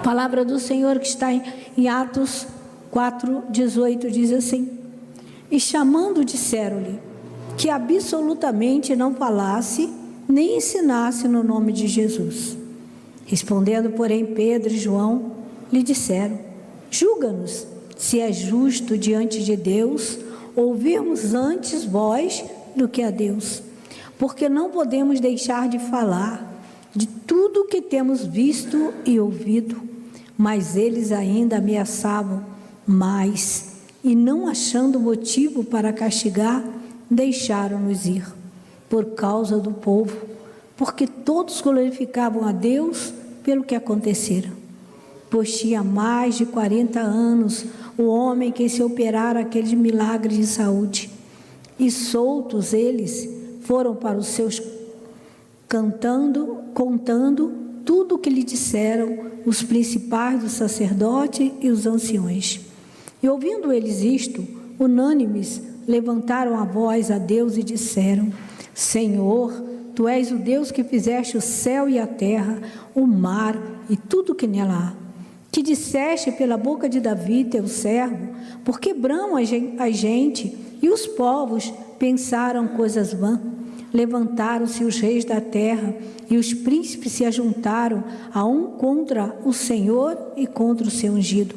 A palavra do Senhor que está em Atos 4:18 diz assim: e chamando disseram-lhe que absolutamente não falasse nem ensinasse no nome de Jesus. Respondendo, porém, Pedro e João lhe disseram: julga-nos se é justo diante de Deus ouvirmos antes vós do que a Deus, porque não podemos deixar de falar de tudo o que temos visto e ouvido. Mas eles ainda ameaçavam mais, e não achando motivo para castigar, deixaram-nos ir, por causa do povo, porque todos glorificavam a Deus pelo que acontecera. Pois tinha mais de 40 anos o homem que se operara aqueles milagres de saúde, e soltos eles foram para os seus contando tudo o que lhe disseram os principais dos sacerdotes e os anciões. E ouvindo eles isto, unânimes, levantaram a voz a Deus e disseram: Senhor, Tu és o Deus que fizeste o céu e a terra, o mar e tudo que nela há. Que disseste pela boca de Davi, teu servo, porque brama a gente e os povos pensaram coisas vãs. Levantaram-se os reis da terra e os príncipes se ajuntaram a um contra o Senhor e contra o seu ungido,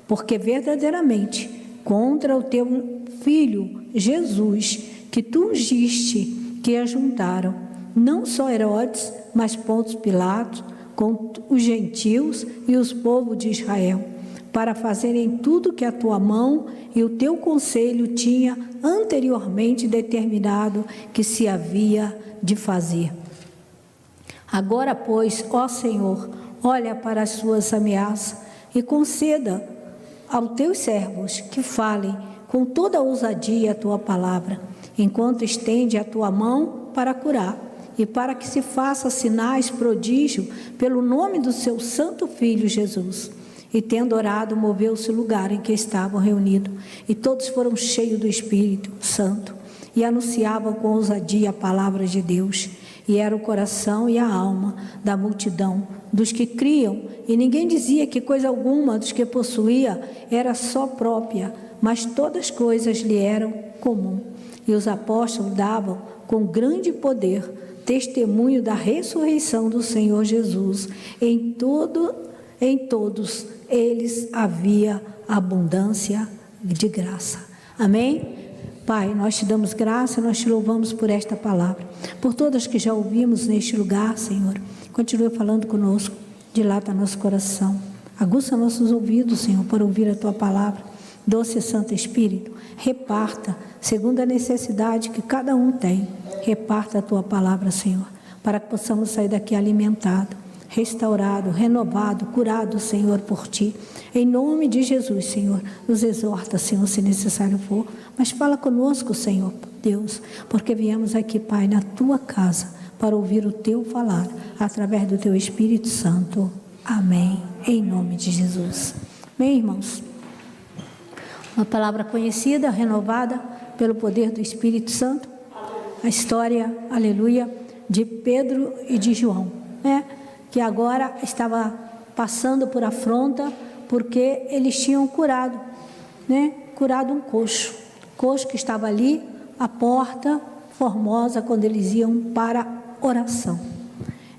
porque verdadeiramente contra o teu filho Jesus, que tu ungiste, que ajuntaram não só Herodes, mas Pôncio Pilatos, com os gentios e os povos de Israel, para fazerem tudo que a tua mão e o teu conselho tinha anteriormente determinado que se havia de fazer. Agora, pois, ó Senhor, olha para as suas ameaças e conceda aos teus servos que falem com toda a ousadia a tua palavra, enquanto estende a tua mão para curar, e para que se faça sinais, prodígio, pelo nome do seu santo Filho Jesus. E tendo orado, moveu-se o lugar em que estavam reunidos, e todos foram cheios do Espírito Santo, e anunciavam com ousadia a palavra de Deus. E era o coração e a alma da multidão, dos que criam, e ninguém dizia que coisa alguma dos que possuía era só própria, mas todas as coisas lhe eram comum. E os apóstolos davam com grande poder testemunho da ressurreição do Senhor Jesus. Em todos eles havia abundância de graça. Amém? Pai, nós te damos graça, nós te louvamos por esta palavra, por todas que já ouvimos neste lugar, Senhor. Continua falando conosco, dilata nosso coração, aguça nossos ouvidos, Senhor, para ouvir a tua palavra. Doce e Santo Espírito, reparta, segundo a necessidade que cada um tem, reparta a tua palavra, Senhor, para que possamos sair daqui alimentados, restaurado, renovado, curado, Senhor, por Ti. Em nome de Jesus, Senhor, nos exorta, Senhor, se necessário for, mas fala conosco, Senhor, Deus, porque viemos aqui, Pai, na Tua casa, para ouvir o Teu falar, através do Teu Espírito Santo. Amém. Em nome de Jesus. Amém, irmãos? Uma palavra conhecida, renovada pelo poder do Espírito Santo, a história, aleluia, de Pedro e de João, né? Que agora estava passando por afronta, porque eles tinham curado, né? Curado um coxo que estava ali, à porta formosa, quando eles iam para oração.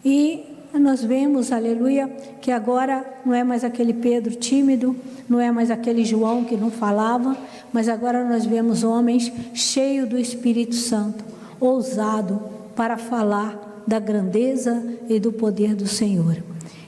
E nós vemos, aleluia, que agora não é mais aquele Pedro tímido, não é mais aquele João que não falava, mas agora nós vemos homens cheios do Espírito Santo, ousado para falar da grandeza e do poder do Senhor.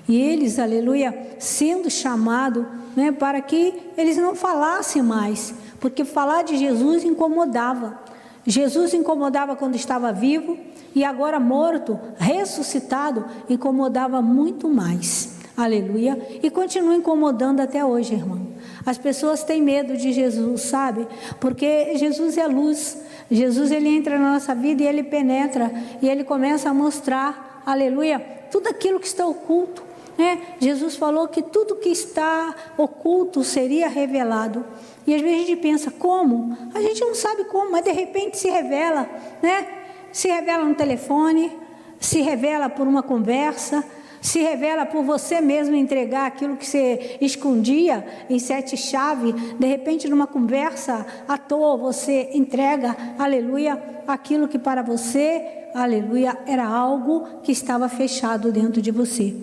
E eles, aleluia, sendo chamados, né, para que eles não falassem mais, porque falar de Jesus incomodava. Jesus incomodava quando estava vivo, e agora morto, ressuscitado, incomodava muito mais. Aleluia. E continua incomodando até hoje, irmão. As pessoas têm medo de Jesus, sabe? Porque Jesus é luz. Jesus, ele entra na nossa vida e ele penetra. E ele começa a mostrar, aleluia, tudo aquilo que está oculto, né? Jesus falou que tudo que está oculto seria revelado. E às vezes a gente pensa, como? A gente não sabe como, mas de repente se revela, né? Se revela no telefone, se revela por uma conversa, Se revela por você mesmo entregar aquilo que você escondia em 7 chaves. De repente, numa conversa à toa, você entrega, aleluia, aquilo que para você, aleluia, era algo que estava fechado dentro de você.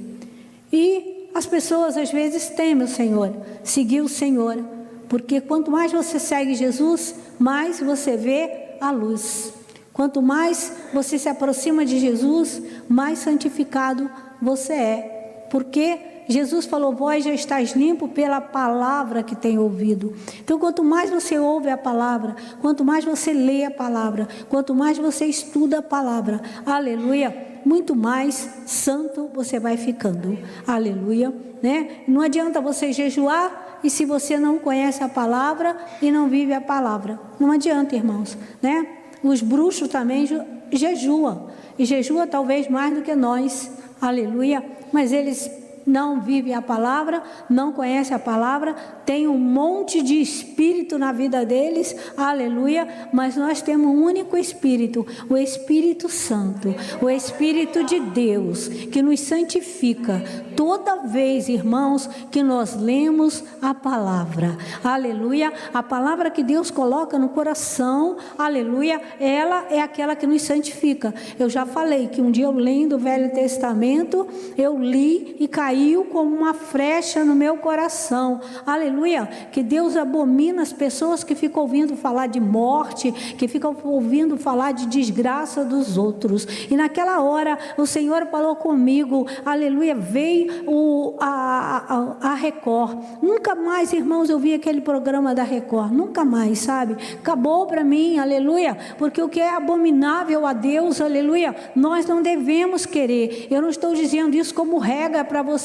E as pessoas às vezes temem o Senhor, seguir o Senhor, porque quanto mais você segue Jesus, mais você vê a luz. Quanto mais você se aproxima de Jesus, mais santificado você é. Porque Jesus falou: vós já estáis limpo pela palavra que tem ouvido. Então, quanto mais você ouve a palavra, quanto mais você lê a palavra, quanto mais você estuda a palavra, aleluia, muito mais santo você vai ficando, aleluia, né? Não adianta você jejuar e se você não conhece a palavra e não vive a palavra, não adianta, irmãos, né? Os bruxos também jejuam, e jejuam talvez mais do que nós, aleluia, mas eles não vivem a palavra, não conhecem a palavra, tem um monte de espírito na vida deles, aleluia, mas nós temos um único espírito, o Espírito Santo, o Espírito de Deus, que nos santifica toda vez, irmãos, que nós lemos a palavra, aleluia, a palavra que Deus coloca no coração, aleluia, ela é aquela que nos santifica. Eu já falei que um dia eu lendo o Velho Testamento, eu li e caiu como uma flecha no meu coração, aleluia, que Deus abomina as pessoas que ficam ouvindo falar de morte, que ficam ouvindo falar de desgraça dos outros. E naquela hora o Senhor falou comigo, aleluia, veio a Record, nunca mais, irmãos, eu vi aquele programa da Record, nunca mais, sabe, acabou para mim, aleluia, porque o que é abominável a Deus, aleluia, nós não devemos querer. Eu não estou dizendo isso como regra para vocês,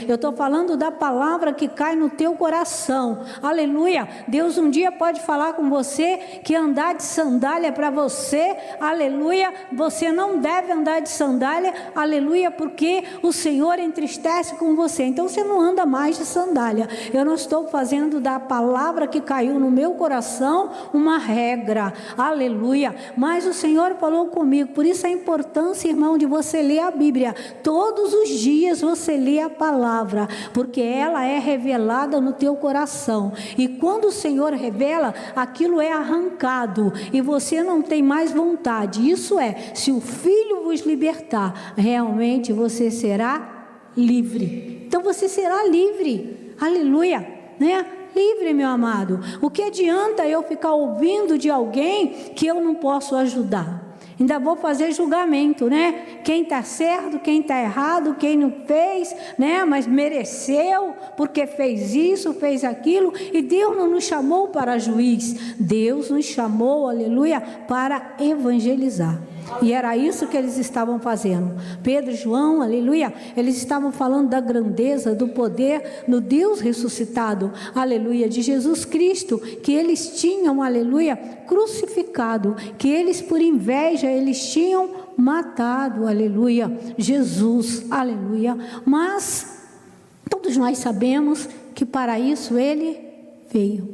eu estou falando da palavra que cai no teu coração, aleluia. Deus um dia pode falar com você que andar de sandália para você, aleluia, você não deve andar de sandália, aleluia, porque o Senhor entristece com você, então você não anda mais de sandália. Eu não estou fazendo da palavra que caiu no meu coração uma regra, aleluia, mas o Senhor falou comigo, por isso a importância, irmão, de você ler a Bíblia, todos os dias você lê a palavra, porque ela é revelada no teu coração, e quando o Senhor revela, aquilo é arrancado, e você não tem mais vontade. Isso é, se o Filho vos libertar, realmente você será livre. Então você será livre, aleluia, né? Livre, meu amado. O que adianta eu ficar ouvindo de alguém que eu não posso ajudar? Ainda vou fazer julgamento, né? Quem está certo, quem está errado, quem não fez, né? Mas mereceu, porque fez isso, fez aquilo. E Deus não nos chamou para juiz. Deus nos chamou, aleluia, para evangelizar. E era isso que eles estavam fazendo. Pedro e João, aleluia, eles estavam falando da grandeza, do poder no Deus ressuscitado, aleluia, de Jesus Cristo, que eles tinham, aleluia, crucificado, que eles por inveja, eles tinham matado, aleluia, Jesus, aleluia. Mas todos nós sabemos que para isso ele veio,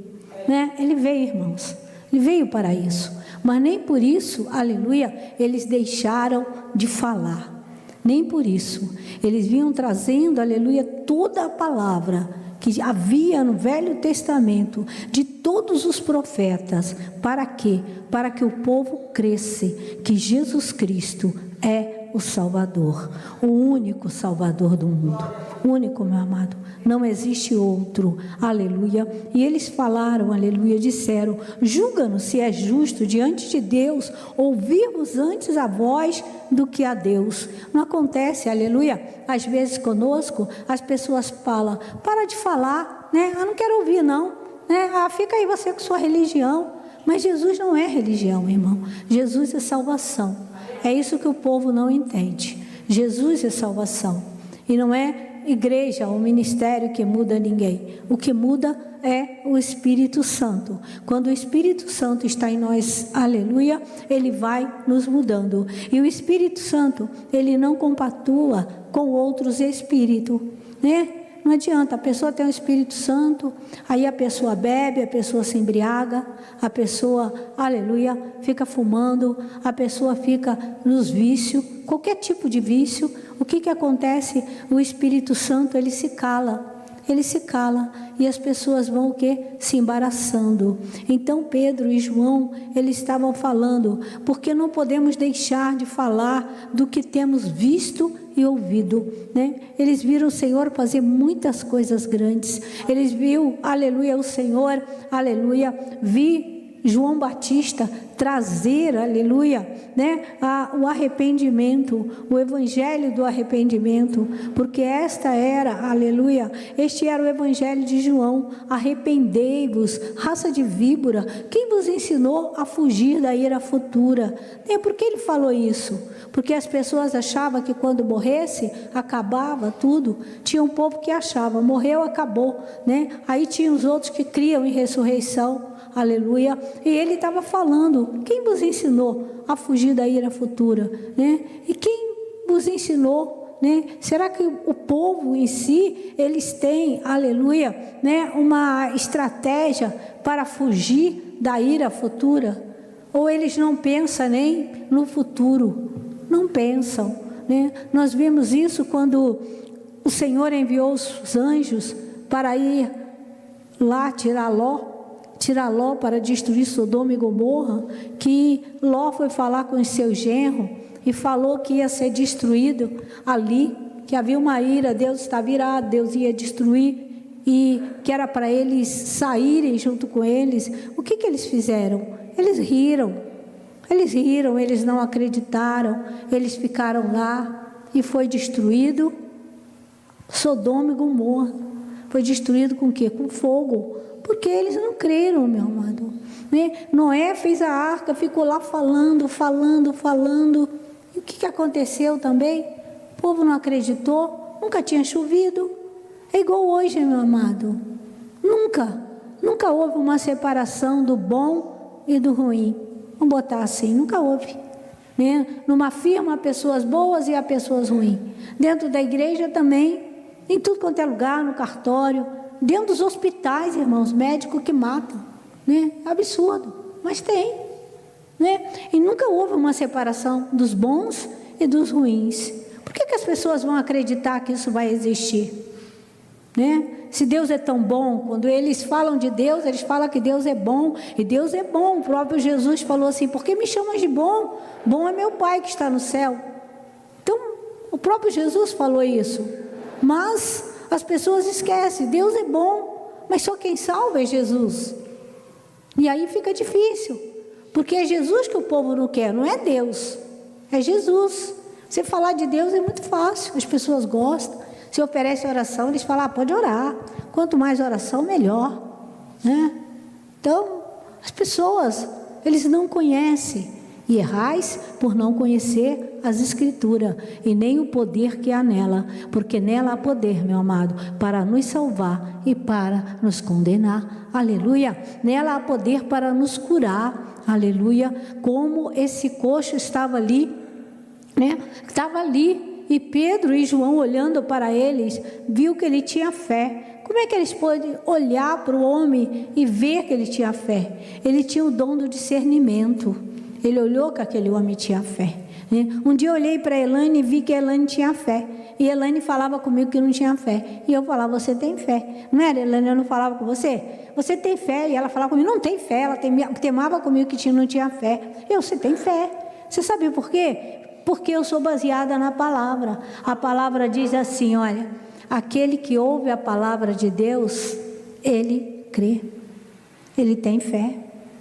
né? Ele veio, irmãos, ele veio para isso. Mas nem por isso, aleluia, eles deixaram de falar. Nem por isso. Eles vinham trazendo, aleluia, toda a palavra que havia no Velho Testamento, de todos os profetas. Para quê? Para que o povo cresça que Jesus Cristo é o Salvador, o único Salvador do mundo. Único, meu amado. Não existe outro, aleluia. E eles falaram, aleluia, disseram: julga-nos se é justo diante de Deus ouvirmos antes a voz do que a Deus. Não acontece, aleluia, às vezes conosco as pessoas falam: para de falar, né? Eu não quero ouvir não, né? Fica aí você com sua religião. Mas Jesus não é religião, irmão. Jesus é salvação. É isso que o povo não entende. Jesus é salvação. E não é igreja ou ministério que muda ninguém. O que muda é o Espírito Santo. Quando o Espírito Santo está em nós, aleluia, ele vai nos mudando. E o Espírito Santo, ele não compatua com outros espíritos, né? Não adianta, a pessoa tem o Espírito Santo, aí a pessoa bebe, a pessoa se embriaga, a pessoa, aleluia, fica fumando, a pessoa fica nos vícios, qualquer tipo de vício. o que acontece? O Espírito Santo, ele se cala. Ele se cala e as pessoas vão o quê? Se embaraçando. Então Pedro e João, eles estavam falando, porque não podemos deixar de falar do que temos visto e ouvido, né? Eles viram o Senhor fazer muitas coisas grandes. Eles viram, aleluia, o Senhor, aleluia, João Batista trazer, aleluia, né, o arrependimento, o evangelho do arrependimento, porque este era o evangelho de João. Arrependei-vos, raça de víbora, quem vos ensinou a fugir da ira futura? Por que ele falou isso? Porque as pessoas achavam que quando morresse, acabava tudo. Tinha um povo que achava, morreu, acabou, né? Aí tinha os outros que criam em ressurreição, aleluia, e ele estava falando, quem vos ensinou a fugir da ira futura, né? E quem vos ensinou, né? Será que o povo em si, eles têm, aleluia, né, uma estratégia para fugir da ira futura? Ou eles não pensam nem no futuro? Não pensam, né? Nós vimos isso quando o Senhor enviou os anjos para ir lá tirar Ló para destruir Sodoma e Gomorra, que Ló foi falar com o seu genro e falou que ia ser destruído ali, que havia uma ira, Deus está virado, Deus ia destruir, e que era para eles saírem junto com eles. O que eles fizeram? Eles riram, eles não acreditaram, eles ficaram lá e foi destruído Sodoma e Gomorra. Foi destruído com o quê? Com fogo. Porque eles não creram, meu amado, né? Noé fez a arca, ficou lá falando, e o que aconteceu também? O povo não acreditou, nunca tinha chovido. É igual hoje, meu amado, nunca houve uma separação do bom e do ruim, vamos botar assim, nunca houve, né? Numa firma há pessoas boas e há pessoas ruins, dentro da igreja também, em tudo quanto é lugar, no cartório, dentro dos hospitais, irmãos, médicos que matam, né? Absurdo, mas tem, né? E nunca houve uma separação dos bons e dos ruins. Por que as pessoas vão acreditar que isso vai existir, né? Se Deus é tão bom, quando eles falam de Deus, eles falam que Deus é bom, e Deus é bom. O próprio Jesus falou assim, por que me chamas de bom? Bom é meu Pai que está no céu. Então, o próprio Jesus falou isso, mas as pessoas esquecem, Deus é bom, mas só quem salva é Jesus. E aí fica difícil, porque é Jesus que o povo não quer, não é Deus, é Jesus. Você falar de Deus é muito fácil, as pessoas gostam. Se oferece oração, eles falam, pode orar, quanto mais oração, melhor, né? Então, as pessoas, eles não conhecem, e errais por não conhecer as Escrituras, e nem o poder que há nela, porque nela há poder, meu amado, para nos salvar e para nos condenar, aleluia. Nela há poder para nos curar, aleluia. Como esse coxo estava ali, né? Estava ali, e Pedro e João, olhando para eles, viu que ele tinha fé. Como é que eles podem olhar para o homem e ver que ele tinha fé? Ele tinha o dom do discernimento. Ele olhou que aquele homem tinha fé, né? Um dia eu olhei para Elaine e vi que Elaine tinha fé. E Elaine falava comigo que não tinha fé. E eu falava, você tem fé. Não era, Elaine? Eu não falava com você? Você tem fé. E ela falava comigo, não tem fé. Ela temava comigo que não tinha fé. Você tem fé. Você sabe por quê? Porque eu sou baseada na palavra. A palavra diz assim, olha, aquele que ouve a palavra de Deus, ele crê. Ele tem fé.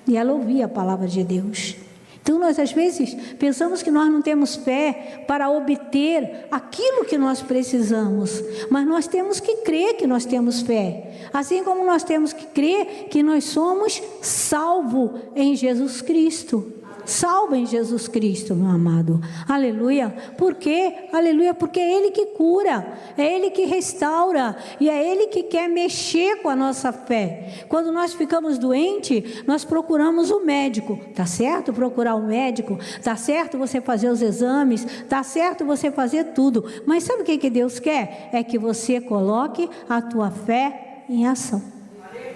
E ela ouvia a palavra de Deus. Então, nós às vezes pensamos que nós não temos fé para obter aquilo que nós precisamos, mas nós temos que crer que nós temos fé, assim como nós temos que crer que nós somos salvos em Jesus Cristo. Salvo em Jesus Cristo, meu amado, aleluia. Por quê? Aleluia, porque é Ele que cura, é Ele que restaura, e é Ele que quer mexer com a nossa fé. Quando nós ficamos doentes, nós procuramos o médico, tá certo procurar o médico, tá certo você fazer os exames, tá certo você fazer tudo, mas sabe o que Deus quer? É que você coloque a tua fé em ação,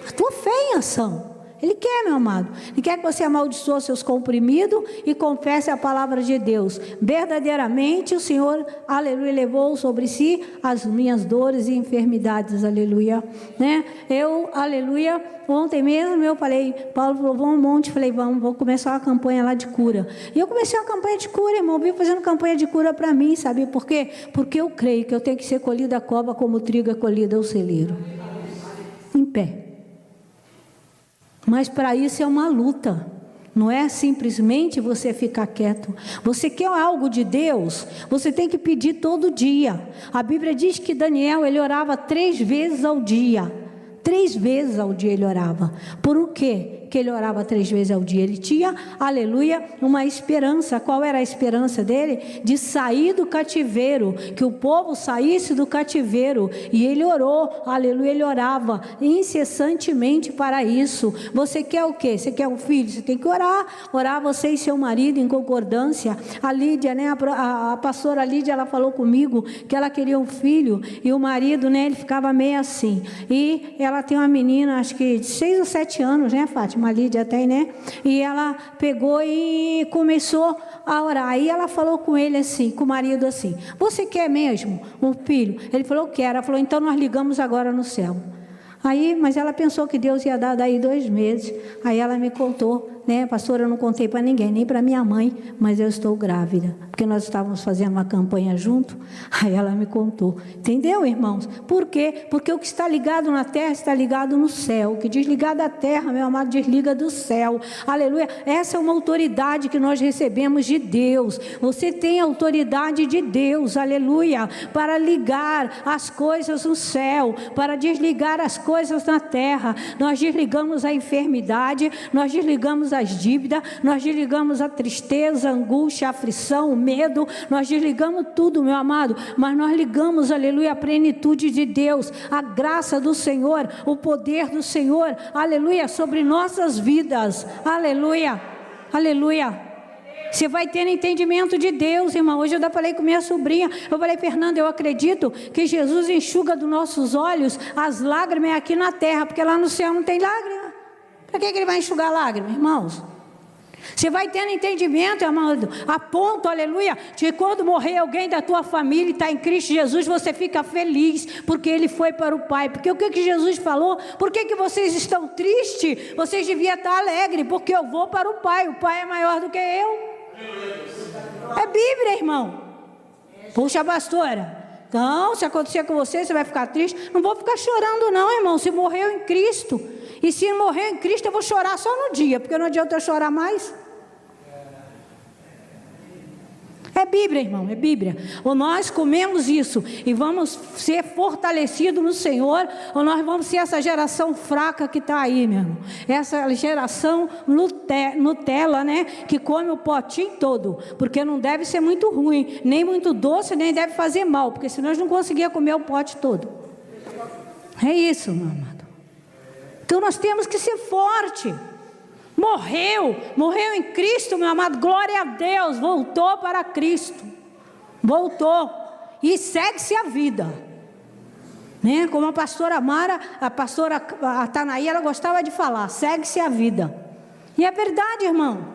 a tua fé em ação. Ele quer, meu amado. Ele quer que você amaldiçoe seus comprimidos e confesse a palavra de Deus. Verdadeiramente o Senhor, aleluia, levou sobre si as minhas dores e enfermidades, aleluia, né? Eu, aleluia, ontem mesmo eu falei, Paulo falou, vamos um monte, falei, vou começar uma campanha lá de cura. E eu comecei uma campanha de cura, irmão, vim fazendo campanha de cura para mim, sabe por quê? Porque eu creio que eu tenho que ser colhida a cova como o trigo é colhido ao celeiro. Em pé. Mas para isso é uma luta, não é simplesmente você ficar quieto. Você quer algo de Deus, você tem que pedir todo dia. A Bíblia diz que Daniel, ele orava 3 vezes ao dia. 3 vezes ao dia ele orava. Por o quê que ele orava 3 vezes ao dia? Ele tinha, aleluia, uma esperança. Qual era a esperança dele? De sair do cativeiro, que o povo saísse do cativeiro. E ele orou, aleluia, ele orava incessantemente para isso. Você quer o quê? Você quer um filho? Você tem que orar. Orar você e seu marido em concordância. A Lídia, né, a pastora Lídia, ela falou comigo que ela queria um filho. E o marido, né, ele ficava meio assim. E ela tem uma menina, acho que de 6 ou 7 anos, né, Fátima? A Lídia tem, né? E ela pegou e começou a orar. Aí ela falou com ele assim, com o marido assim, você quer mesmo um filho? Ele falou, quero. Ela falou, então nós ligamos agora no céu. Aí, mas ela pensou que Deus ia dar daí 2 meses. Aí ela me contou, né, pastora, eu não contei para ninguém, nem para minha mãe, mas eu estou grávida, porque nós estávamos fazendo uma campanha junto. Aí ela me contou, entendeu, irmãos? Por quê? Porque o que está ligado na terra está ligado no céu. O que desligar da terra, meu amado, desliga do céu. Aleluia. Essa é uma autoridade que nós recebemos de Deus. Você tem a autoridade de Deus, aleluia, para ligar as coisas no céu, para desligar as coisas na terra. Nós desligamos a enfermidade, nós desligamos as dívidas, nós desligamos a tristeza, a angústia, a aflição, o medo, nós desligamos tudo, meu amado, mas nós ligamos, aleluia, a plenitude de Deus, a graça do Senhor, o poder do Senhor, aleluia, sobre nossas vidas, aleluia, aleluia. Você vai ter entendimento de Deus, irmão. Hoje eu falei com minha sobrinha, eu falei, Fernanda, eu acredito que Jesus enxuga dos nossos olhos as lágrimas aqui na terra, porque lá no céu não tem lágrima. Para que ele vai enxugar lágrimas, irmãos? Você vai tendo entendimento, amado, a ponto, aleluia, de quando morrer alguém da tua família e está em Cristo Jesus, você fica feliz, porque ele foi para o Pai. Porque o que Jesus falou? Por que vocês estão tristes? Vocês deviam estar alegres, porque eu vou para o Pai é maior do que eu. É Bíblia, irmão. Puxa, pastora, então, se acontecer com você, você vai ficar triste? Não vou ficar chorando não, irmão, se morreu em Cristo. E se morrer em Cristo, eu vou chorar só no dia, porque não adianta eu chorar mais. É Bíblia, irmão, é Bíblia. Ou nós comemos isso e vamos ser fortalecidos no Senhor, ou nós vamos ser essa geração fraca que está aí, meu irmão. Essa geração Nutella, né? Que come o potinho todo, porque não deve ser muito ruim, nem muito doce, nem deve fazer mal, porque senão nós não conseguíamos comer o pote todo. É isso, meu amado. Então nós temos que ser forte. Morreu em Cristo, meu amado, glória a Deus, voltou para Cristo, voltou, e segue-se a vida, né? Como a pastora Mara, a pastora Tanaí, ela gostava de falar, segue-se a vida, e é verdade, irmão.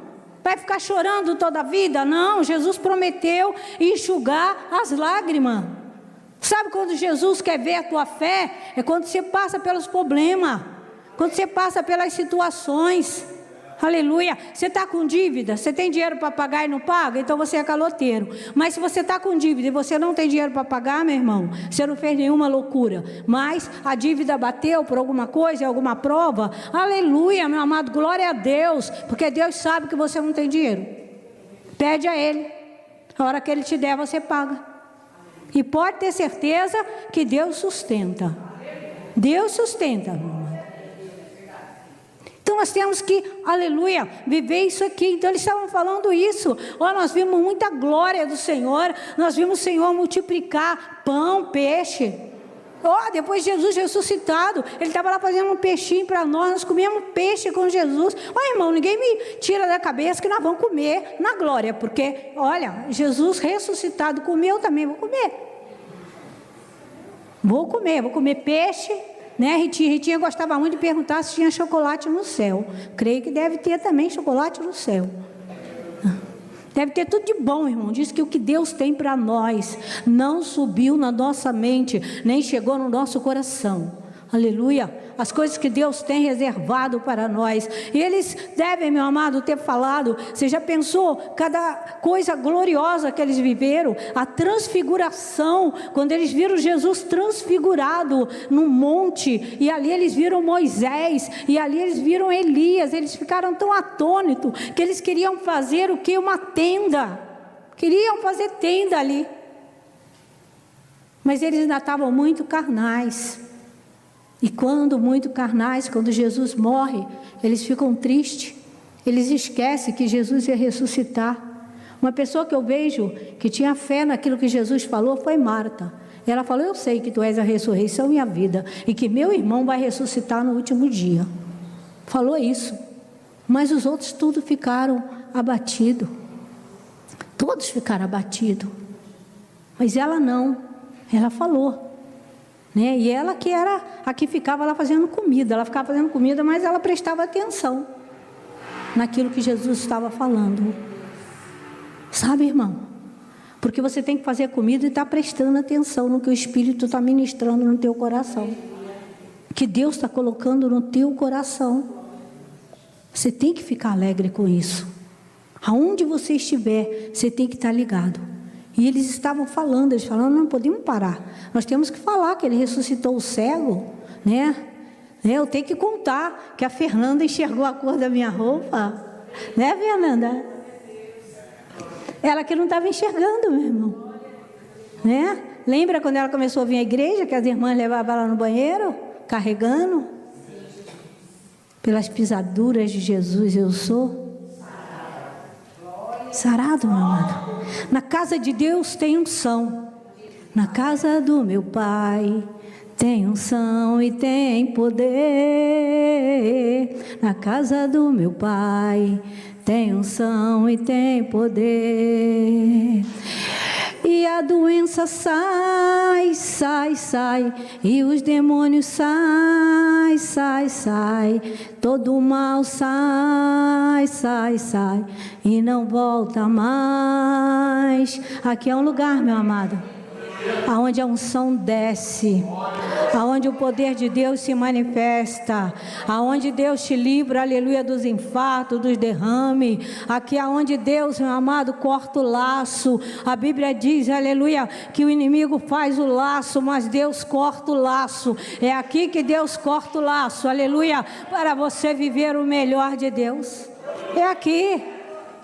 Vai ficar chorando toda a vida? Não, Jesus prometeu enxugar as lágrimas. Sabe quando Jesus quer ver a tua fé? É quando você passa pelos problemas, quando você passa pelas situações. Aleluia. Você está com dívida, você tem dinheiro para pagar e não paga, então você é caloteiro. Mas se você está com dívida e você não tem dinheiro para pagar, meu irmão, você não fez nenhuma loucura, mas a dívida bateu por alguma coisa, alguma prova, aleluia, meu amado, glória a Deus, porque Deus sabe que você não tem dinheiro. Pede a Ele, a hora que Ele te der, você paga. E pode ter certeza que Deus sustenta. Deus sustenta, meu irmão. Então nós temos que, aleluia, viver isso aqui. Então eles estavam falando isso. Nós vimos muita glória do Senhor. Nós vimos o Senhor multiplicar pão, peixe. Depois de Jesus ressuscitado, Ele estava lá fazendo um peixinho para nós. Nós comíamos peixe com Jesus. Irmão, ninguém me tira da cabeça que nós vamos comer na glória. Porque, olha, Jesus ressuscitado comeu, eu também vou comer. Vou comer peixe. né? Ritinha gostava muito de perguntar se tinha chocolate no céu. Creio que deve ter também chocolate no céu. Deve ter tudo de bom, irmão. Diz que o que Deus tem para nós não subiu na nossa mente, nem chegou no nosso coração. Aleluia, as coisas que Deus tem reservado para nós, e eles devem, meu amado, ter falado. Você já pensou, cada coisa gloriosa que eles viveram, a transfiguração, quando eles viram Jesus transfigurado no monte, e ali eles viram Moisés, e ali eles viram Elias, eles ficaram tão atônitos, que eles queriam fazer o que? Uma tenda, queriam fazer tenda ali, mas eles ainda estavam muito carnais. E quando muito carnais, quando Jesus morre, eles ficam tristes, eles esquecem que Jesus ia ressuscitar. Uma pessoa que eu vejo que tinha fé naquilo que Jesus falou foi Marta. Ela falou: eu sei que tu és a ressurreição e a vida, e que meu irmão vai ressuscitar no último dia. Falou isso, mas os outros tudo ficaram abatidos, todos ficaram abatidos, mas ela não, ela falou. E ela que era a que ficava lá fazendo comida, mas ela prestava atenção naquilo que Jesus estava falando. Sabe, irmão? Porque você tem que fazer comida e estar prestando atenção no que o Espírito está ministrando no teu coração, que Deus está colocando no teu coração. Você tem que ficar alegre com isso. Aonde você estiver, você tem que estar ligado. E eles estavam falando, eles falaram: não podemos parar, nós temos que falar que ele ressuscitou o cego, né? Eu tenho que contar que a Fernanda enxergou a cor da minha roupa, né, Fernanda? Ela que não estava enxergando, meu irmão, né? Lembra quando ela começou a vir à igreja, que as irmãs levavam ela no banheiro, carregando? Pelas pisaduras de Jesus eu sou sarado, meu amado. Na casa de Deus tem unção. Na casa do meu Pai tem unção e tem poder. Na casa do meu Pai tem unção e tem poder. E a doença sai, sai, sai, e os demônios sai, sai, sai, todo o mal sai, sai, sai, e não volta mais. Aqui é um lugar, meu amado, aonde a unção desce, aonde o poder de Deus se manifesta, aonde Deus te livra, aleluia, dos infartos, dos derrames. Aqui é onde Deus, meu amado, corta o laço. A Bíblia diz, aleluia, que o inimigo faz o laço, mas Deus corta o laço. É aqui que Deus corta o laço, aleluia, para você viver o melhor de Deus. É aqui.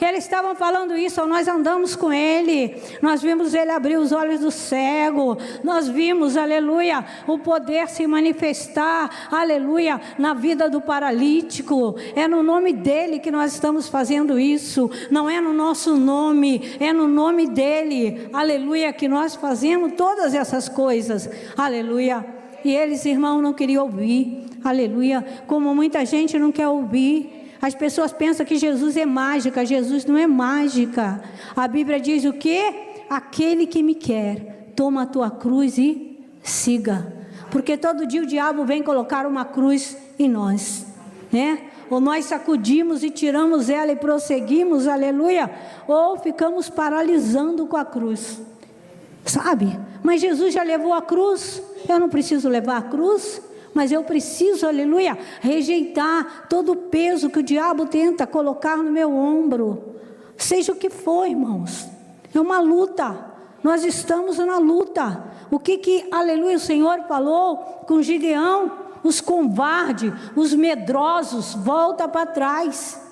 Eles estavam falando isso, nós andamos com ele, nós vimos ele abrir os olhos do cego, nós vimos, aleluia, o poder se manifestar, aleluia, na vida do paralítico. É no nome dele que nós estamos fazendo isso, não é no nosso nome, é no nome dele, aleluia, que nós fazemos todas essas coisas, aleluia. E eles, irmão, não queriam ouvir, aleluia, como muita gente não quer ouvir. As pessoas pensam que Jesus é mágica. Jesus não é mágica. A Bíblia diz o quê? Aquele que me quer, toma a tua cruz e siga. Porque todo dia o diabo vem colocar uma cruz em nós, né? Ou nós sacudimos e tiramos ela e prosseguimos, aleluia, ou ficamos paralisando com a cruz, sabe? Mas Jesus já levou a cruz. Eu não preciso levar a cruz, mas eu preciso, aleluia, rejeitar todo o peso que o diabo tenta colocar no meu ombro. Seja o que for, irmãos, é uma luta. Nós estamos na luta. O que, aleluia, o Senhor falou com Gideão? Os covardes, os medrosos, volta para trás.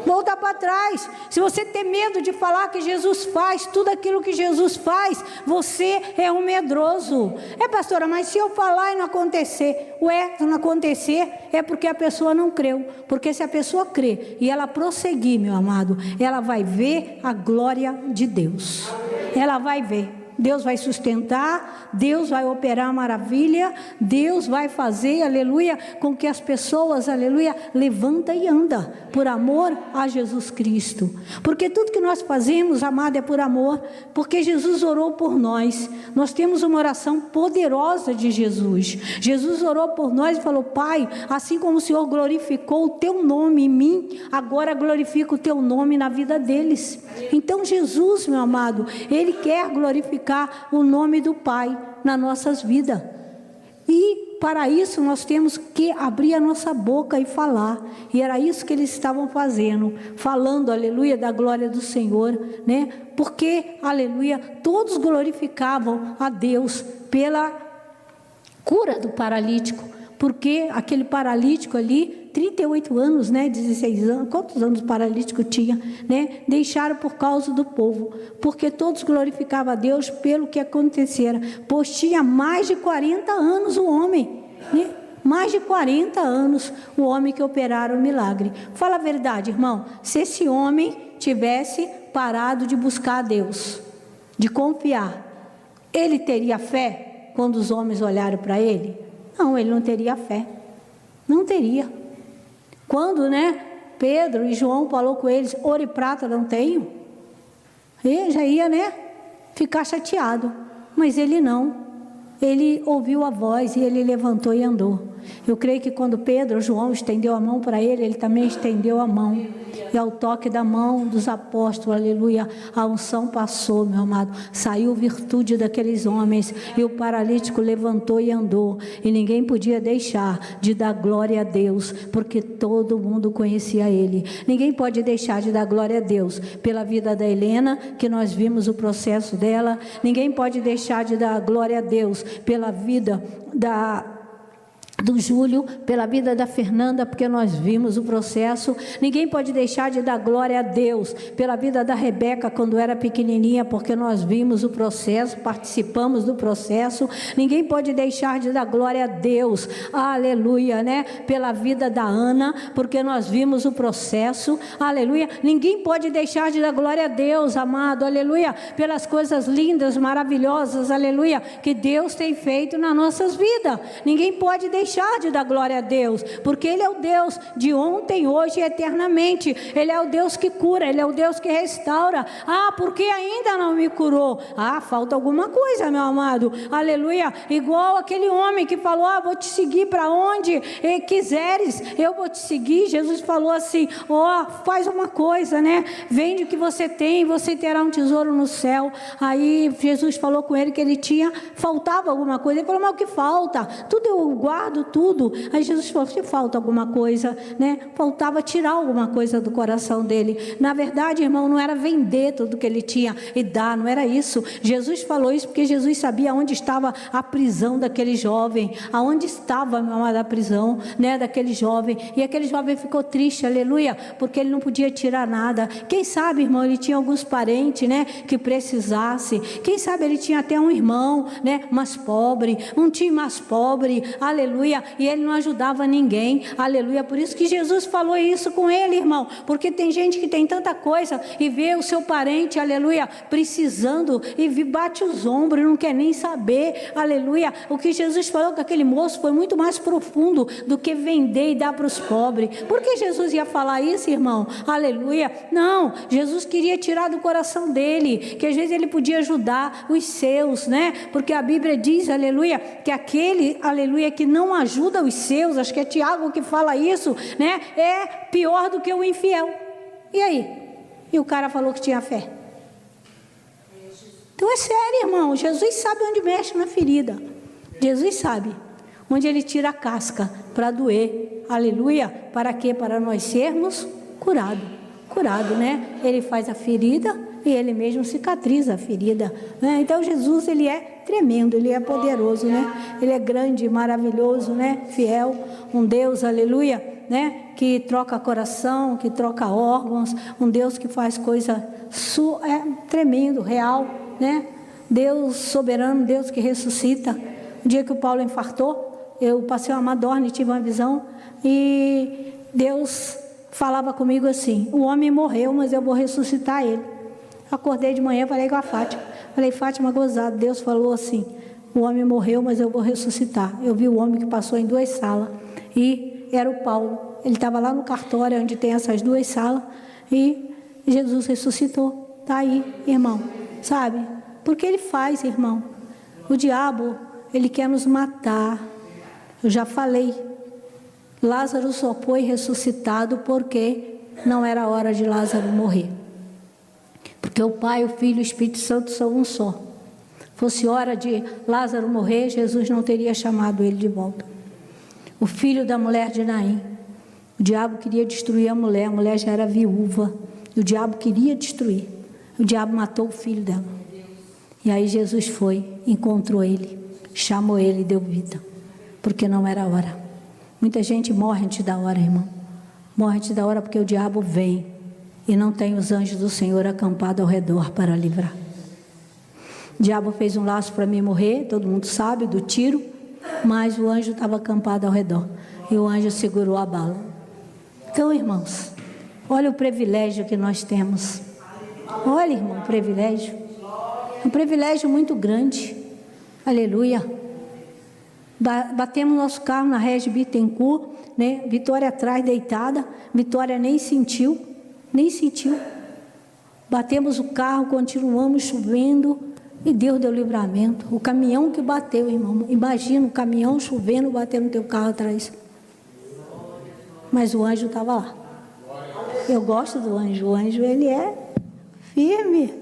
Volta para trás. Se você tem medo de falar que Jesus faz tudo aquilo que Jesus faz, você é um medroso. Pastora, mas se eu falar e não acontecer? Se não acontecer é porque a pessoa não creu. Porque se a pessoa crer e ela prosseguir, meu amado, ela vai ver a glória de Deus. Ela vai ver. Deus vai sustentar, Deus vai operar maravilha, Deus vai fazer, aleluia, com que as pessoas, aleluia, levanta e anda, por amor a Jesus Cristo. Porque tudo que nós fazemos, amado, é por amor, porque Jesus orou por nós. Nós temos uma oração poderosa de Jesus. Jesus orou por nós e falou: Pai, assim como o Senhor glorificou o teu nome em mim, agora glorifica o teu nome na vida deles. Então Jesus, meu amado, Ele quer glorificar o nome do Pai nas nossas vidas. E para isso nós temos que abrir a nossa boca e falar. E era isso que eles estavam fazendo, falando, aleluia, da glória do Senhor, né? Porque, aleluia, todos glorificavam a Deus pela cura do paralítico, porque aquele paralítico ali, 38 anos, né, 16 anos, quantos anos o paralítico tinha, né, deixaram por causa do povo, porque todos glorificavam a Deus pelo que acontecera, pois tinha mais de 40 anos o homem, né, mais de 40 anos o homem que operaram o milagre. Fala a verdade, irmão, se esse homem tivesse parado de buscar a Deus, de confiar, ele teria fé quando os homens olharam para ele? Não, ele não teria fé, não teria. Quando, né, Pedro e João falou com eles: ouro e prata não tenho, ele já ia, né, ficar chateado, mas ele não, ele ouviu a voz e ele levantou e andou. Eu creio que quando Pedro ou João estendeu a mão para ele, ele também estendeu a mão, e ao toque da mão dos apóstolos, aleluia, a unção passou, meu amado, saiu virtude daqueles homens, e o paralítico levantou e andou, e ninguém podia deixar de dar glória a Deus, porque todo mundo conhecia ele. Ninguém pode deixar de dar glória a Deus pela vida da Helena, que nós vimos o processo dela. Ninguém pode deixar de dar glória a Deus pela vida do Júlio, pela vida da Fernanda, porque nós vimos o processo. Ninguém pode deixar de dar glória a Deus pela vida da Rebeca quando era pequenininha, porque nós vimos o processo, participamos do processo. Ninguém pode deixar de dar glória a Deus, aleluia, né, pela vida da Ana, porque nós vimos o processo, aleluia. Ninguém pode deixar de dar glória a Deus, amado, aleluia, pelas coisas lindas, maravilhosas, aleluia, que Deus tem feito nas nossas vidas. Ninguém pode deixar de dar glória a Deus, porque Ele é o Deus de ontem, hoje e eternamente. Ele é o Deus que cura, Ele é o Deus que restaura. Ah, porque ainda não me curou? Ah, falta alguma coisa, meu amado, aleluia. Igual aquele homem que falou: ah, vou te seguir para onde quiseres, eu vou te seguir. Jesus falou assim: ó, faz uma coisa, né, vende o que você tem, você terá um tesouro no céu. Aí Jesus falou com ele que ele faltava alguma coisa. Ele falou: mas o que falta? Tudo eu guardo, tudo. Aí Jesus falou: se falta alguma coisa, né, faltava tirar alguma coisa do coração dele. Na verdade, irmão, não era vender tudo que ele tinha e dar, não era isso. Jesus falou isso porque Jesus sabia onde estava a prisão daquele jovem, aonde estava, meu amado, a prisão, né, daquele jovem. E aquele jovem ficou triste, aleluia, porque ele não podia tirar nada. Quem sabe, irmão, ele tinha alguns parentes, né, que precisasse. Quem sabe ele tinha até um irmão, né, mais pobre, um tio mais pobre, aleluia, e ele não ajudava ninguém, aleluia. Por isso que Jesus falou isso com ele, irmão, porque tem gente que tem tanta coisa e vê o seu parente, aleluia, precisando e bate os ombros e não quer nem saber, aleluia. O que Jesus falou com aquele moço foi muito mais profundo do que vender e dar para os pobres. Por que Jesus ia falar isso, irmão? Aleluia. Não, Jesus queria tirar do coração dele, que às vezes ele podia ajudar os seus, né, porque a Bíblia diz, aleluia, que aquele, aleluia, que não ajuda os seus, acho que é Tiago que fala isso, né, é pior do que o infiel. E aí? E o cara falou que tinha fé. Então é sério, irmão. Jesus sabe onde mexe na ferida. Jesus sabe onde ele tira a casca para doer. Aleluia. Para quê? Para nós sermos curados. Curado, né? Ele faz a ferida e ele mesmo cicatriza a ferida, né? Então Jesus, ele é tremendo, ele é poderoso, né? Ele é grande, maravilhoso, né? Fiel, um Deus, aleluia, né? Que troca coração, que troca órgãos, um Deus que faz coisa tremendo, real, né? Deus soberano, Deus que ressuscita. Um dia que o Paulo infartou, eu passei uma madorna e tive uma visão, e Deus falava comigo assim: o homem morreu, mas eu vou ressuscitar ele. Acordei de manhã, falei com a Fátima. Falei, Fátima, gozado, Deus falou assim, o homem morreu, mas eu vou ressuscitar. Eu vi o homem que passou em 2 salas, e era o Paulo. Ele estava lá no cartório, onde tem essas 2 salas, e Jesus ressuscitou. Está aí, irmão, sabe? Porque ele faz, irmão. O diabo, ele quer nos matar. Eu já falei, Lázaro só foi ressuscitado porque não era hora de Lázaro morrer. Porque o Pai, o Filho e o Espírito Santo são um só. Fosse hora de Lázaro morrer, Jesus não teria chamado ele de volta. O filho da mulher de Naim, o diabo queria destruir a mulher já era viúva, e o diabo queria destruir. O diabo matou o filho dela. E aí Jesus foi, encontrou ele, chamou ele e deu vida, porque não era hora. Muita gente morre antes da hora, irmão. Morre antes da hora porque o diabo vem e não tem os anjos do Senhor acampados ao redor para livrar. O diabo fez um laço para mim morrer, todo mundo sabe, do tiro, mas o anjo estava acampado ao redor, e o anjo segurou a bala. Então, irmãos, olha o privilégio que nós temos. Olha, irmão, o privilégio. É um privilégio muito grande. Aleluia. Batemos nosso carro na Regi Bittencourt, né? Vitória atrás deitada, Vitória nem sentiu. Batemos o carro, continuamos chovendo, e Deus deu livramento. O caminhão que bateu, irmão, imagina o caminhão chovendo, batendo no teu carro atrás. Mas o anjo estava lá. Eu gosto do anjo. O anjo, ele é firme.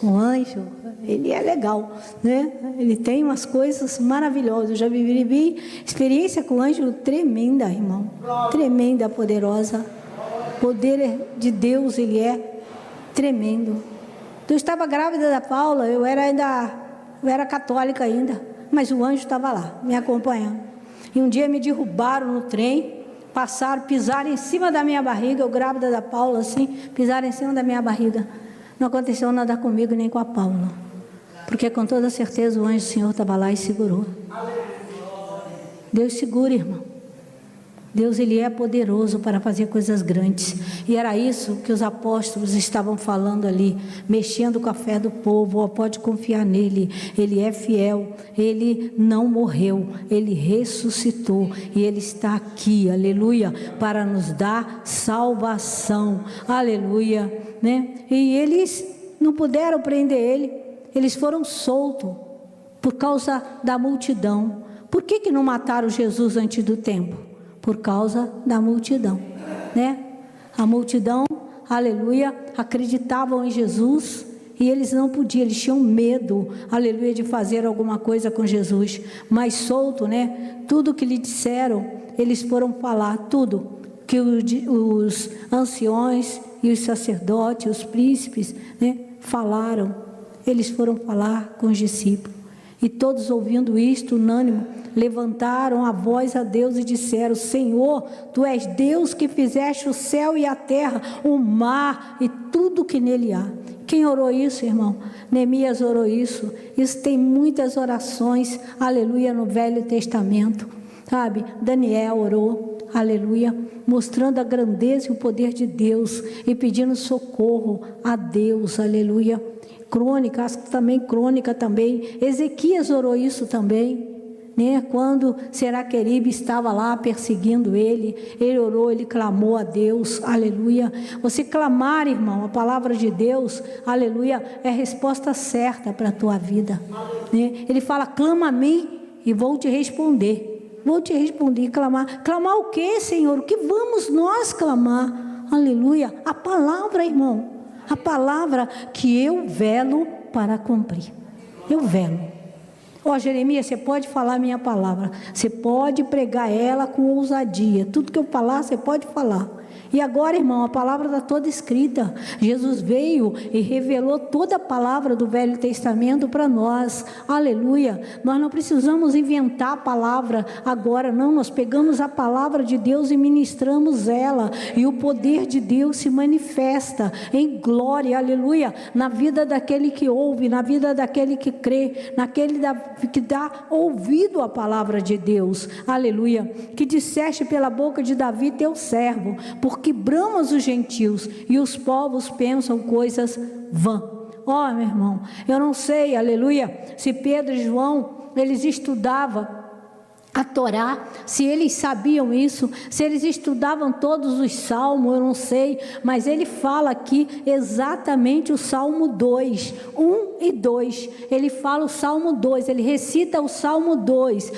O anjo, ele é legal, né? Ele tem umas coisas maravilhosas. Eu já vivi experiência com o anjo tremenda, irmão. Tremenda, poderosa. O poder de Deus, ele é tremendo. Eu estava grávida da Paula, eu era católica ainda, mas o anjo estava lá, me acompanhando. E um dia me derrubaram no trem, pisaram em cima da minha barriga, eu grávida da Paula, assim, pisaram em cima da minha barriga. Não aconteceu nada comigo nem com a Paula, porque com toda certeza o anjo do Senhor estava lá e segurou. Deus segura, irmão. Deus, ele é poderoso para fazer coisas grandes, e era isso que os apóstolos estavam falando ali, mexendo com a fé do povo. Ó, pode confiar nele, ele é fiel, ele não morreu, ele ressuscitou, e ele está aqui, aleluia, para nos dar salvação, aleluia, né? E eles não puderam prender ele, eles foram soltos por causa da multidão. Por que não mataram Jesus antes do tempo? Por causa da multidão, né? A multidão, aleluia, acreditavam em Jesus, e eles não podiam, eles tinham medo, aleluia, de fazer alguma coisa com Jesus. Mas solto, né? Tudo que lhe disseram, eles foram falar, tudo que os anciões e os sacerdotes, os príncipes, né, falaram, eles foram falar com os discípulos. E todos, ouvindo isto, unânime, levantaram a voz a Deus e disseram: Senhor, Tu és Deus que fizeste o céu e a terra, o mar e tudo que nele há. Quem orou isso, irmão? Neemias orou isso. Isso tem muitas orações, aleluia, no Velho Testamento, sabe? Daniel orou, aleluia, mostrando a grandeza e o poder de Deus e pedindo socorro a Deus, aleluia. Crônica também. Ezequias orou isso também, né? Quando Senaqueribe estava lá perseguindo ele orou, ele clamou a Deus, aleluia. Você clamar, irmão, a palavra de Deus, aleluia, é a resposta certa para a tua vida, né? Ele fala: clama a mim e vou te responder. Clamar o que, Senhor? O que vamos nós clamar? Aleluia, a palavra, irmão. A palavra que eu velo para cumprir. Eu velo. Ó, Jeremias, você pode falar a minha palavra. Você pode pregar ela com ousadia. Tudo que eu falar, você pode falar. E agora, irmão, a palavra está toda escrita. Jesus veio e revelou toda a palavra do Velho Testamento para nós. Aleluia. Nós não precisamos inventar a palavra agora, não. Nós pegamos a palavra de Deus e ministramos ela. E o poder de Deus se manifesta em glória, aleluia, na vida daquele que ouve, na vida daquele que crê, naquele que dá ouvido à palavra de Deus. Aleluia. Que disseste pela boca de Davi, teu servo, porque porque bramas os gentios e os povos pensam coisas vãs. Ó, meu irmão, eu não sei, aleluia, se Pedro e João, eles estudavam a Torá, se eles sabiam isso, se eles estudavam todos os salmos, eu não sei, mas ele fala aqui exatamente o Salmo 2, 1 e 2, ele fala o Salmo 2, ele recita o Salmo 2,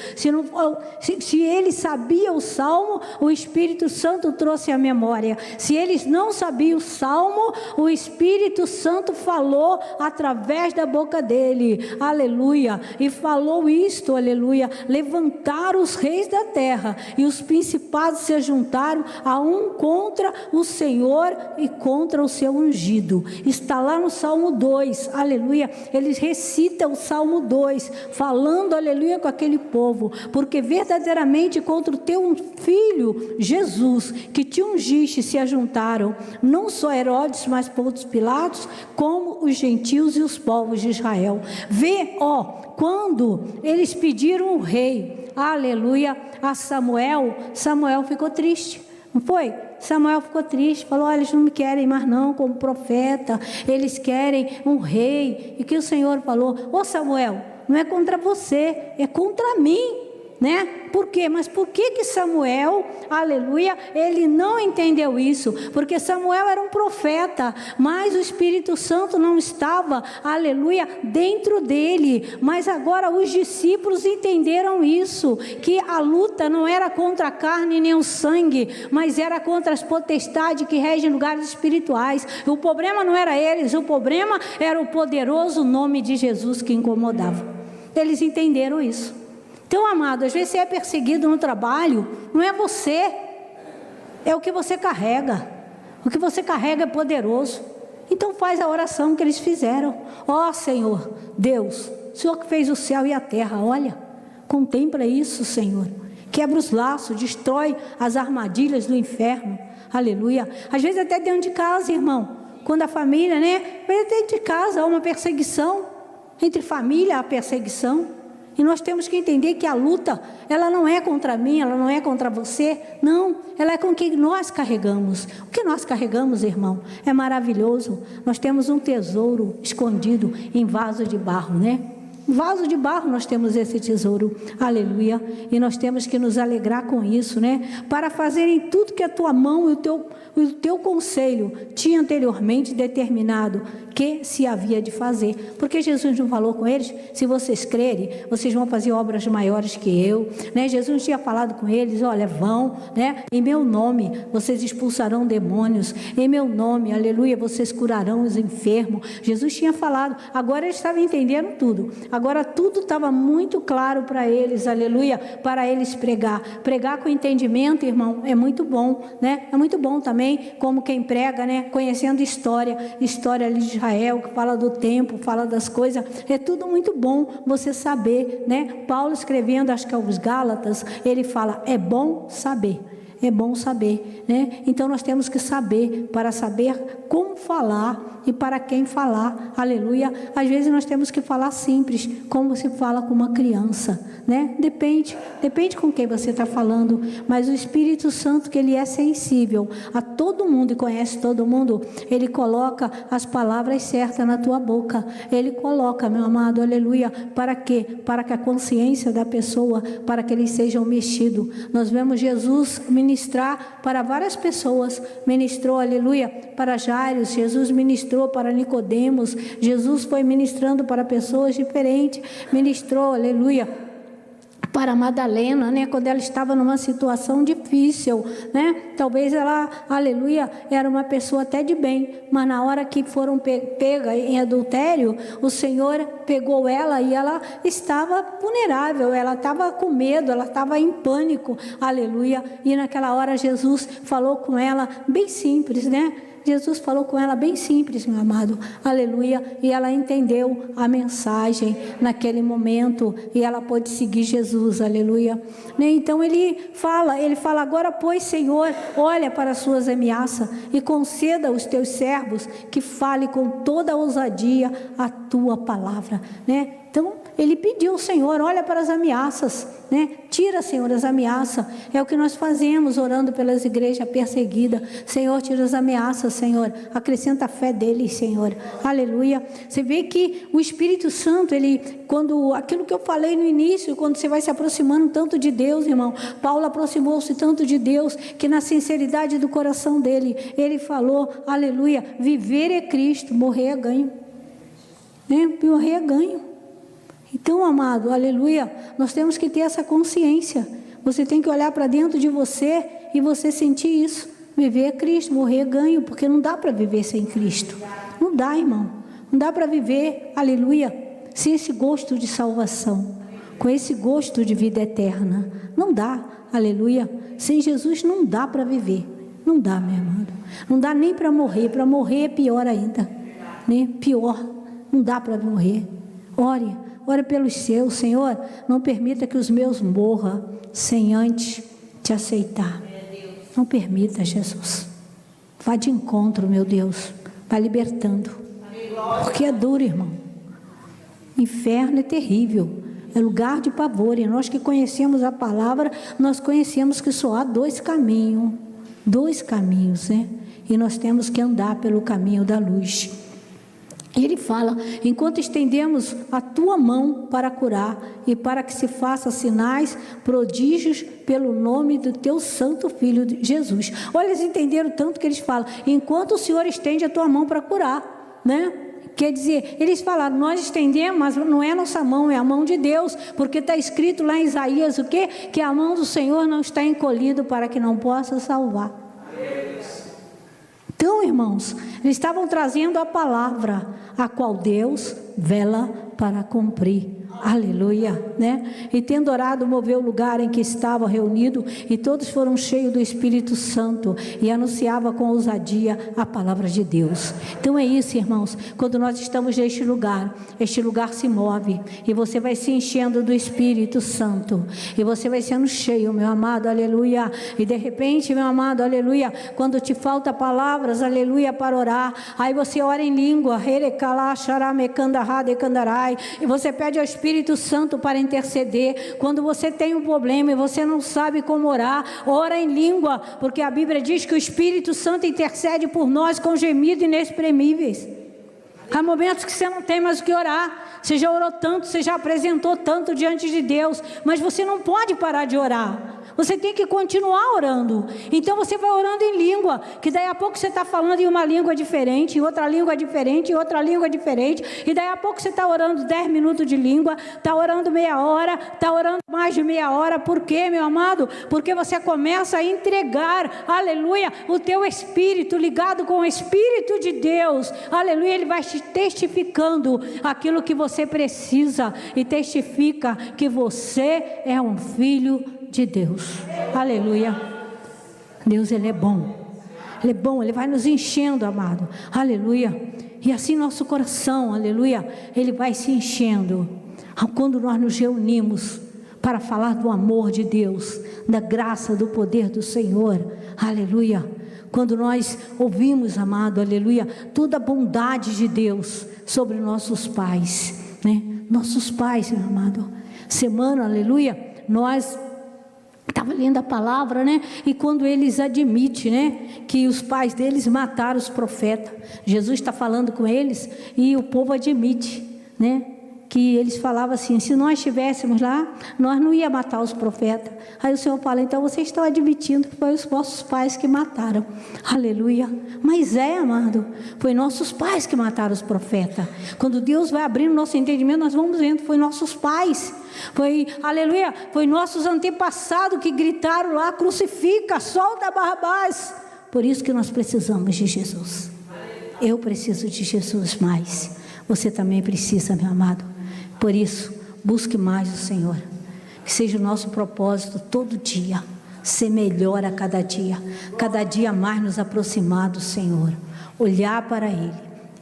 se ele sabia o Salmo, o Espírito Santo trouxe a memória, se eles não sabiam o Salmo, o Espírito Santo falou através da boca dele, aleluia, e falou isto, aleluia, levantar os reis da terra e os principados se juntaram a um contra o Senhor e contra o seu ungido. Está lá no Salmo 2, aleluia, eles recitam o Salmo 2, falando, aleluia, com aquele povo, porque verdadeiramente contra o teu filho Jesus, que te ungiste, se ajuntaram, não só Herodes, mas Pôncio Pilatos, como os gentios e os povos de Israel. Vê, ó, quando eles pediram um rei, aleluia, a Samuel, Samuel ficou triste, não foi? Samuel ficou triste, falou, olha, eles não me querem mais não como profeta, eles querem um rei, e que o Senhor falou, ô Samuel, não é contra você, é contra mim, né? Por quê? Mas por que Samuel, aleluia, ele não entendeu isso? Porque Samuel era um profeta, mas o Espírito Santo não estava, aleluia, dentro dele. Mas agora os discípulos entenderam isso, que a luta não era contra a carne nem o sangue, mas era contra as potestades que regem lugares espirituais. O problema não era eles, o problema era o poderoso nome de Jesus que incomodava. Eles entenderam isso. Então, amado, às vezes você é perseguido no trabalho, não é você, é o que você carrega. O que você carrega é poderoso. Então faz a oração que eles fizeram. Ó Senhor, Deus, o Senhor que fez o céu e a terra, olha, contempla isso, Senhor. Quebra os laços, destrói as armadilhas do inferno. Aleluia. Às vezes até dentro de casa, irmão, quando a família, né, dentro de casa há uma perseguição, entre família há perseguição. E nós temos que entender que a luta, ela não é contra mim, ela não é contra você, não, ela é com quem nós carregamos. O que nós carregamos, irmão, é maravilhoso. Nós temos um tesouro escondido em vaso de barro, né? Vaso de barro nós temos esse tesouro, aleluia, e nós temos que nos alegrar com isso, né? Para fazerem tudo que a tua mão e o teu conselho tinha anteriormente determinado que se havia de fazer, porque Jesus não falou com eles, se vocês crerem, vocês vão fazer obras maiores que eu, né? Jesus tinha falado com eles, olha, vão, né? Em meu nome vocês expulsarão demônios, em meu nome, aleluia, vocês curarão os enfermos. Jesus tinha falado, agora eles estavam entendendo tudo, agora tudo estava muito claro para eles, aleluia, para eles pregar com entendimento, irmão, é muito bom, né? É muito bom também, como quem prega, né? Conhecendo história ali de Israel, que fala do tempo, fala das coisas, é tudo muito bom você saber, né? Paulo escrevendo, acho que aos Gálatas, ele fala, é bom saber, né? Então nós temos que saber, para saber como falar e para quem falar, aleluia. Às vezes nós temos que falar simples, como se fala com uma criança, né? Depende com quem você está falando, mas o Espírito Santo, que ele é sensível a todo mundo e conhece todo mundo, ele coloca as palavras certas na tua boca, ele coloca, meu amado, aleluia, para quê? Para que a consciência da pessoa, para que eles sejam mexidos. Nós vemos Jesus ministrar para várias pessoas, ministrou, aleluia, para Jairo, Jesus ministrou para Nicodemos, Jesus foi ministrando para pessoas diferentes, ministrou, aleluia, para Madalena, né, quando ela estava numa situação difícil, né, talvez ela, aleluia, era uma pessoa até de bem, mas na hora que foram pega em adultério, o Senhor pegou ela e ela estava vulnerável, ela estava com medo, ela estava em pânico, aleluia, e naquela hora Jesus falou com ela bem simples, né? Jesus falou com ela bem simples, meu amado, aleluia, e ela entendeu a mensagem naquele momento, e ela pôde seguir Jesus, aleluia, né? Então ele fala, agora pois Senhor, olha para as suas ameaças, e conceda aos teus servos, que fale com toda a ousadia a tua palavra, né? Então, ele pediu ao Senhor, olha para as ameaças, né? Tira, Senhor, as ameaças. É o que nós fazemos, orando pelas igrejas perseguidas. Senhor, tira as ameaças, Senhor. Acrescenta a fé deles, Senhor. Aleluia. Você vê que o Espírito Santo, aquilo que eu falei no início, quando você vai se aproximando tanto de Deus, irmão. Paulo aproximou-se tanto de Deus, que na sinceridade do coração dele, ele falou, aleluia, viver é Cristo, morrer é ganho. Né? Morrer é ganho. Então, amado, aleluia, nós temos que ter essa consciência. Você tem que olhar para dentro de você e você sentir isso. Viver é Cristo, morrer é ganho, porque não dá para viver sem Cristo. Não dá, irmão. Não dá para viver, aleluia, sem esse gosto de salvação, com esse gosto de vida eterna. Não dá, aleluia. Sem Jesus não dá para viver. Não dá, meu amado. Não dá nem para morrer. Para morrer é pior ainda. Né? Pior. Não dá para morrer. Ore pelos seus, Senhor, não permita que os meus morram sem antes te aceitar. Não permita, Jesus. Vá de encontro, meu Deus. Vá libertando. Porque é duro, irmão. Inferno é terrível. É lugar de pavor. E nós que conhecemos a palavra, nós conhecemos que só há dois caminhos. Dois caminhos, né? E nós temos que andar pelo caminho da luz. Ele fala, enquanto estendemos a tua mão para curar e para que se faça sinais, prodígios pelo nome do teu santo filho Jesus. Olha, eles entenderam tanto que eles falam, enquanto o Senhor estende a tua mão para curar, né? Quer dizer, eles falaram, nós estendemos, mas não é a nossa mão, é a mão de Deus, porque está escrito lá em Isaías o quê? Que a mão do Senhor não está encolhida para que não possa salvar. Então, irmãos, eles estavam trazendo a palavra, a qual Deus vela para cumprir. Aleluia, né? E tendo orado, moveu o lugar em que estava reunido, e todos foram cheios do Espírito Santo, e anunciava com ousadia a palavra de Deus. Então é isso, irmãos, quando nós estamos neste lugar, este lugar se move, e você vai se enchendo do Espírito Santo, e você vai sendo cheio, meu amado, aleluia. E de repente, meu amado, aleluia, quando te falta palavras, aleluia, para orar, aí você ora em língua, e você pede ao Espírito Santo para interceder. Quando você tem um problema e você não sabe como orar, ora em língua, porque a Bíblia diz que o Espírito Santo intercede por nós com gemidos inexprimíveis. Há momentos que você não tem mais o que orar, você já orou tanto, você já apresentou tanto diante de Deus, mas você não pode parar de orar. Você tem que continuar orando. Então você vai orando em língua, que daí a pouco você está falando em uma língua diferente, em outra língua diferente, em outra língua diferente, e daí a pouco você está orando 10 minutos de língua, está orando meia hora, está orando mais de meia hora. Por quê, meu amado? Porque você começa a entregar, aleluia, o teu espírito ligado com o Espírito de Deus, aleluia. Ele vai te testificando aquilo que você precisa, e testifica que você é um filho de Deus. Aleluia. Deus, Ele é bom. Ele é bom, Ele vai nos enchendo, amado. Aleluia. E assim nosso coração, aleluia, ele vai se enchendo. Quando nós nos reunimos para falar do amor de Deus, da graça, do poder do Senhor. Aleluia. Quando nós ouvimos, amado, aleluia, toda a bondade de Deus sobre nossos pais, né? Nossos pais, meu amado. Semana, aleluia, nós estava lendo a palavra, né? E quando eles admitem, né, que os pais deles mataram os profetas, Jesus está falando com eles e o povo admite, né, que eles falavam assim, se nós estivéssemos lá, nós não ia matar os profetas. Aí o Senhor fala, então vocês estão admitindo que foi os vossos pais que mataram. Aleluia. Mas amado, foi nossos pais que mataram os profetas. Quando Deus vai abrindo nosso entendimento, nós vamos vendo, foi nossos pais. Foi, aleluia, foi nossos antepassados que gritaram lá, crucifica, solta Barrabás. Por isso que nós precisamos de Jesus. Eu preciso de Jesus mais. Você também precisa, meu amado. Por isso, busque mais o Senhor. Que seja o nosso propósito todo dia, ser melhor a cada dia mais nos aproximar do Senhor, olhar para Ele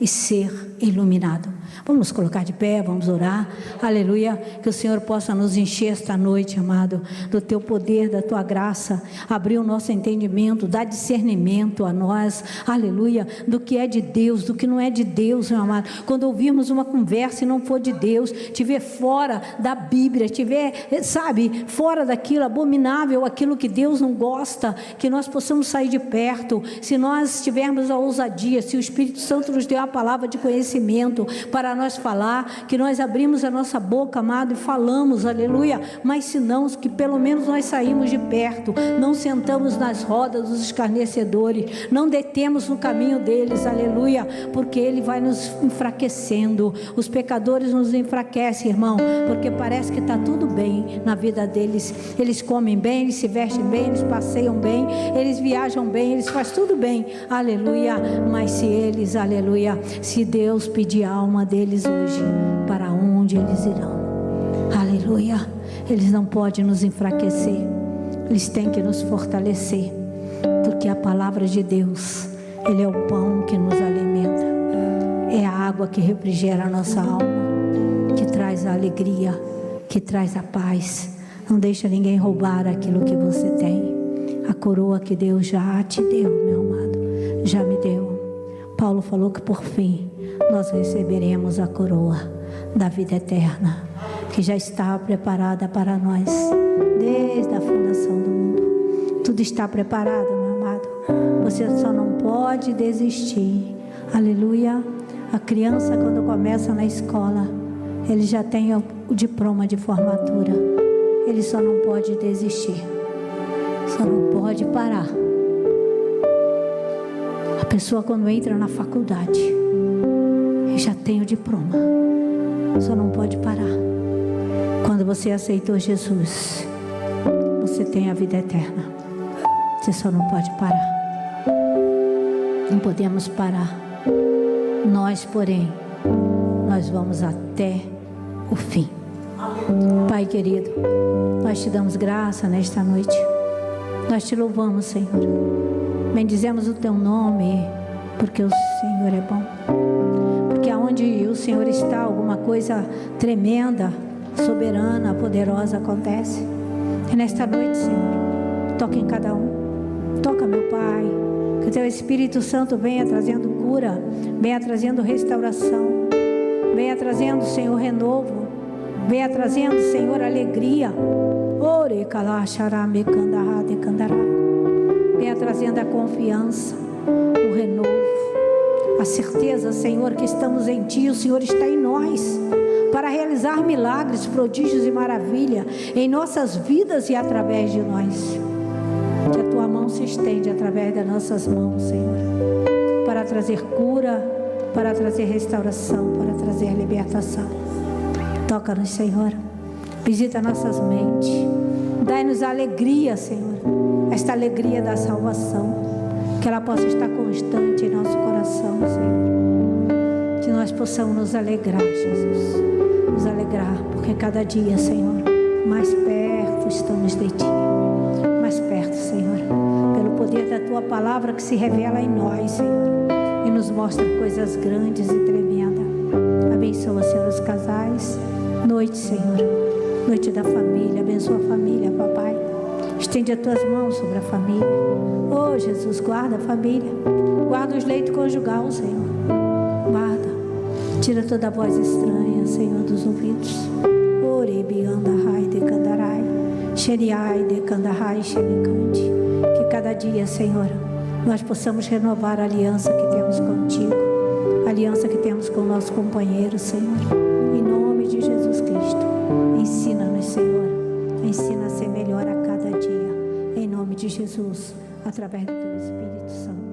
e ser iluminado. Vamos colocar de pé, vamos orar, aleluia, que o Senhor possa nos encher esta noite, amado, do teu poder, da tua graça, abrir o nosso entendimento, dar discernimento a nós, aleluia, do que é de Deus, do que não é de Deus, meu amado. Quando ouvirmos uma conversa e não for de Deus, estiver fora da Bíblia, estiver, sabe, fora daquilo abominável, aquilo que Deus não gosta, que nós possamos sair de perto. Se nós tivermos a ousadia, se o Espírito Santo nos deu a palavra de conhecimento para nós falar, que nós abrimos a nossa boca, amado, e falamos, aleluia, mas se não, que pelo menos nós saímos de perto, não sentamos nas rodas dos escarnecedores, não detemos no caminho deles, aleluia, porque ele vai nos enfraquecendo. Os pecadores nos enfraquecem, irmão, porque parece que está tudo bem na vida deles. Eles comem bem, eles se vestem bem, eles passeiam bem, eles viajam bem, eles fazem tudo bem, aleluia, mas se eles, aleluia, se Deus pedir a alma deles hoje, para onde eles irão? Aleluia. Eles não podem nos enfraquecer, eles têm que nos fortalecer, porque a palavra de Deus, ele é o pão que nos alimenta, é a água que refrigera a nossa alma, que traz a alegria, que traz a paz. Não deixa ninguém roubar aquilo que você tem. A coroa que Deus já te deu, meu amado, já me deu. Paulo falou que por fim nós receberemos a coroa da vida eterna, que já está preparada para nós desde a fundação do mundo. Tudo está preparado, meu amado. Você só não pode desistir. Aleluia. A criança, quando começa na escola, ele já tem o diploma de formatura. Ele só não pode desistir, só não pode parar. A pessoa, quando entra na faculdade, já tem o diploma, só não pode parar. Quando você aceitou Jesus, você tem a vida eterna. Você só não pode parar. Não podemos parar. Nós, porém, nós vamos até o fim. Pai querido, nós te damos graça nesta noite. Nós te louvamos, Senhor. Bendizemos o teu nome, porque o Senhor é bom. Porque aonde o Senhor está, alguma coisa tremenda, soberana, poderosa acontece. E nesta noite, Senhor, toca em cada um. Toca, meu Pai, que o teu Espírito Santo venha trazendo cura, venha trazendo restauração, venha trazendo, Senhor, renovo, venha trazendo, Senhor, alegria. Ore kalacharame kandarade kandará. Venha trazendo a confiança, o renovo, a certeza, Senhor, que estamos em Ti, o Senhor está em nós, para realizar milagres, prodígios e maravilha em nossas vidas e através de nós. Que a Tua mão se estende através das nossas mãos, Senhor, para trazer cura, para trazer restauração, para trazer libertação. Toca-nos, Senhor, visita nossas mentes, dai-nos a alegria, Senhor, esta alegria da salvação, que ela possa estar constante em nosso coração, Senhor, que nós possamos nos alegrar, Jesus, nos alegrar, porque cada dia, Senhor, mais perto estamos de Ti, mais perto, Senhor, pelo poder da Tua palavra que se revela em nós, Senhor, e nos mostra coisas grandes e tremendas. Abençoa, Senhor, os casais, noite, Senhor, noite da família, abençoa a família, papai, estende as Tuas mãos sobre a família. Oh, Jesus, guarda a família, guarda os leitos conjugal, Senhor, guarda, tira toda a voz estranha, Senhor, dos ouvidos. Orebi andahai de candarai, xeriai de candarai xericante. Que cada dia, Senhor, nós possamos renovar a aliança que temos contigo, a aliança que temos com o nosso companheiro, Senhor, em nome de Jesus Cristo. Ensina-nos, Senhor, ensina a ser melhor a cada dia, em nome de Jesus, através do Teu Espírito Santo.